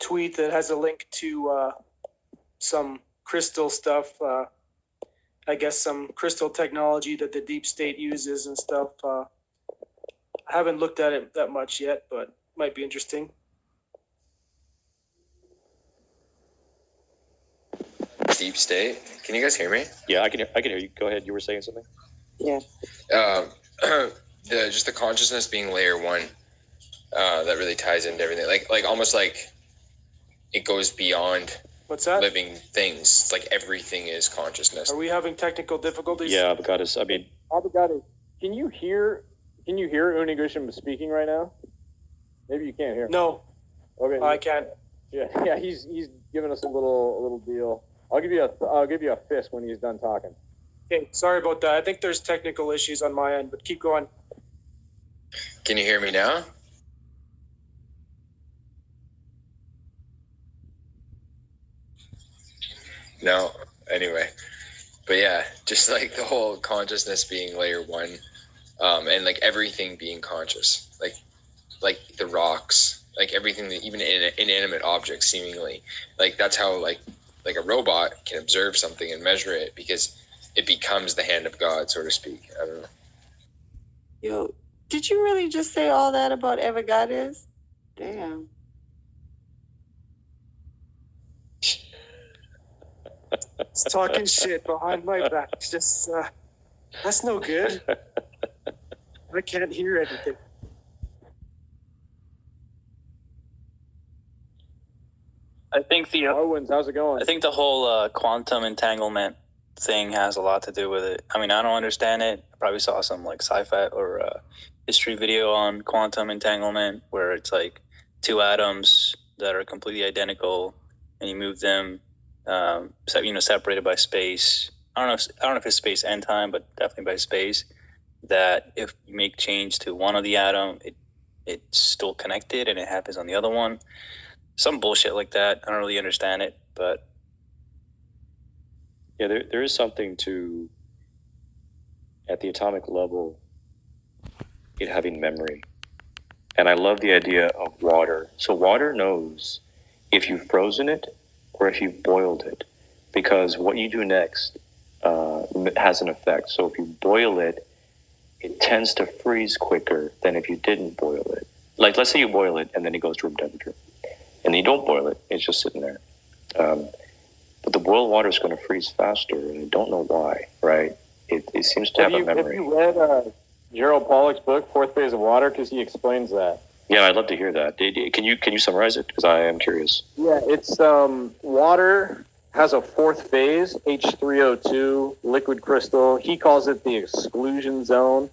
tweet that has a link to some crystal stuff. I guess some crystal technology that the deep state uses and stuff. I haven't looked at it that much yet, but might be interesting. Deep state? Can you guys hear me? Yeah, I can hear you. Go ahead. You were saying something? Yeah. Just the consciousness being layer one, that really ties into everything. Like almost like it goes beyond What's that? living things. It's like everything is consciousness. Are we having technical difficulties? Yeah, Avogadis. I mean, Avogadis, can you hear Unigushim speaking right now? Maybe you can't hear. No, Okay. I can't. Yeah. He's giving us a little deal. I'll give you a fist when he's done talking. Okay, sorry about that. I think there's technical issues on my end, but keep going. Can you hear me now? No. Anyway, but yeah, just like the whole consciousness being layer one, and like everything being conscious, like the rocks, like everything, that even inanimate objects, seemingly, like that's how like a robot can observe something and measure it because it becomes the hand of God, so to speak. I don't know. Yo, did you really just say all that about Avogadis? Damn. It's talking shit behind my back. It's just, that's no good. I can't hear anything. I think Owens, how's it going? I think the whole quantum entanglement thing has a lot to do with it. I mean, I don't understand it. I probably saw some like sci-fi or history video on quantum entanglement where it's like two atoms that are completely identical and you move them, separated by space. I don't know if it's space and time, but definitely by space. That if you make change to one of the atom, it's still connected and it happens on the other one. Some bullshit like that. I don't really understand it, but yeah, there is something to, at the atomic level, it having memory. And I love the idea of water. So water knows if you've frozen it or if you've boiled it, because what you do next has an effect. So if you boil it, it tends to freeze quicker than if you didn't boil it. Like, let's say you boil it and then it goes to room temperature. And then you don't boil it, it's just sitting there. But the boiled water is going to freeze faster, and I don't know why, right? It seems to have a memory. Have you read Gerald Pollack's book, Fourth Phase of Water? Because he explains that. Yeah, I'd love to hear that. Can you summarize it? Because I am curious. Yeah, it's water has a fourth phase, H3O2, liquid crystal. He calls it the exclusion zone.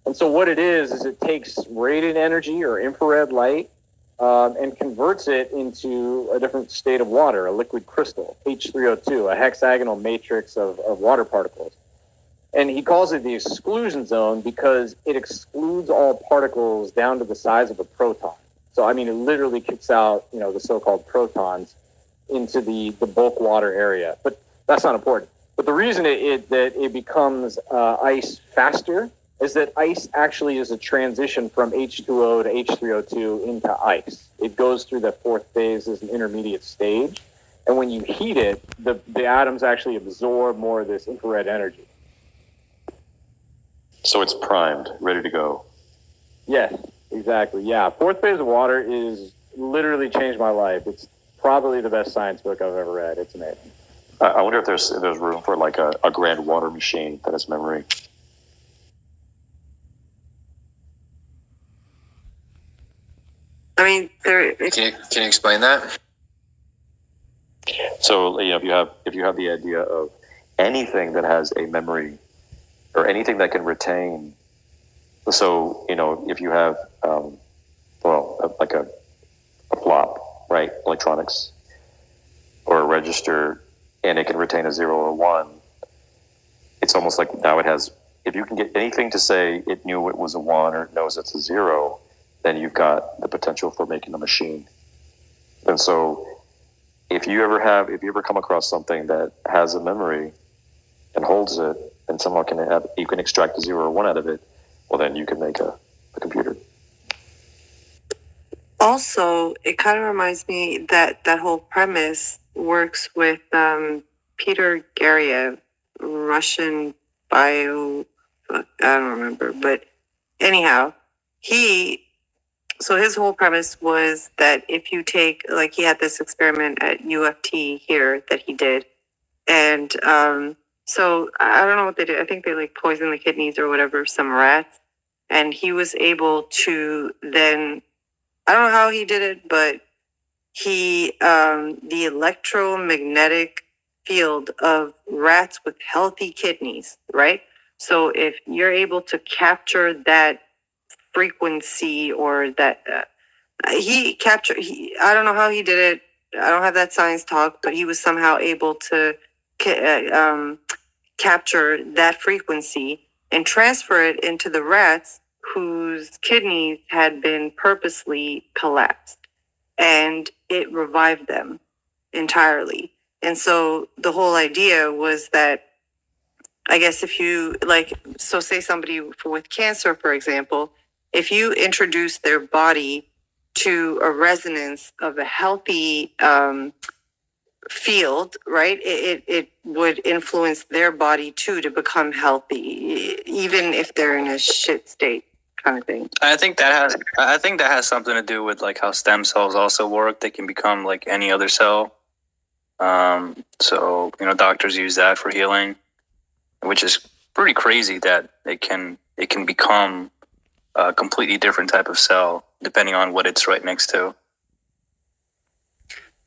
And so what it is it takes radiant energy or infrared light, and converts it into a different state of water, a liquid crystal, H3O2, a hexagonal matrix of water particles. And he calls it the exclusion zone because it excludes all particles down to the size of a proton. So, I mean, it literally kicks out, the so-called protons into the bulk water area. But that's not important. But the reason it becomes ice faster is that ice actually is a transition from H2O to H3O2 into ice. It goes through that fourth phase as an intermediate stage. And when you heat it, the atoms actually absorb more of this infrared energy. So it's primed, ready to go. Yes, exactly. Yeah, Fourth Phase of Water is literally changed my life. It's probably the best science book I've ever read. It's amazing. I wonder if there's room for like a grand water machine that has memory. I mean, Can you explain that? So if you have the idea of anything that has a memory or anything that can retain, so if you have like a flop, right, electronics, or a register, and it can retain a 0 or 1, it's almost like now it has, if you can get anything to say it knew it was a 1 or it knows it's a 0, then you've got the potential for making a machine. And so if you ever come across something that has a memory and holds it, and somehow you can extract a 0 or 1 out of it, well, then you can make a computer. Also, it kind of reminds me that that whole premise works with Peter Garriev, Russian bio. I don't remember, but anyhow, so his whole premise was that if you take, like, he had this experiment at UFT here that he did, and so I don't know what they did. I think they like poisoned the kidneys or whatever of some rats, and he was able to then, I don't know how he did it, but he the electromagnetic field of rats with healthy kidneys, right? So if you're able to capture that frequency or that I don't know how he did it. I don't have that science talk, but he was somehow able to capture that frequency and transfer it into the rats whose kidneys had been purposely collapsed, and it revived them entirely. And so the whole idea was that, I guess, if you like, so say somebody with cancer, for example, if you introduce their body to a resonance of a healthy field, right, it would influence their body too to become healthy, even if they're in a shit state, kind of thing. I think that has something to do with like how stem cells also work. They can become like any other cell. So doctors use that for healing, which is pretty crazy that it can become a completely different type of cell depending on what it's right next to.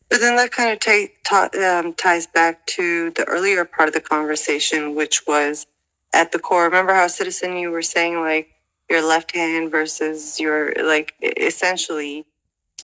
But then that kind of ties back to the earlier part of the conversation, which was at the core. Remember how, Citizen, you were saying like your left hand versus your, like, essentially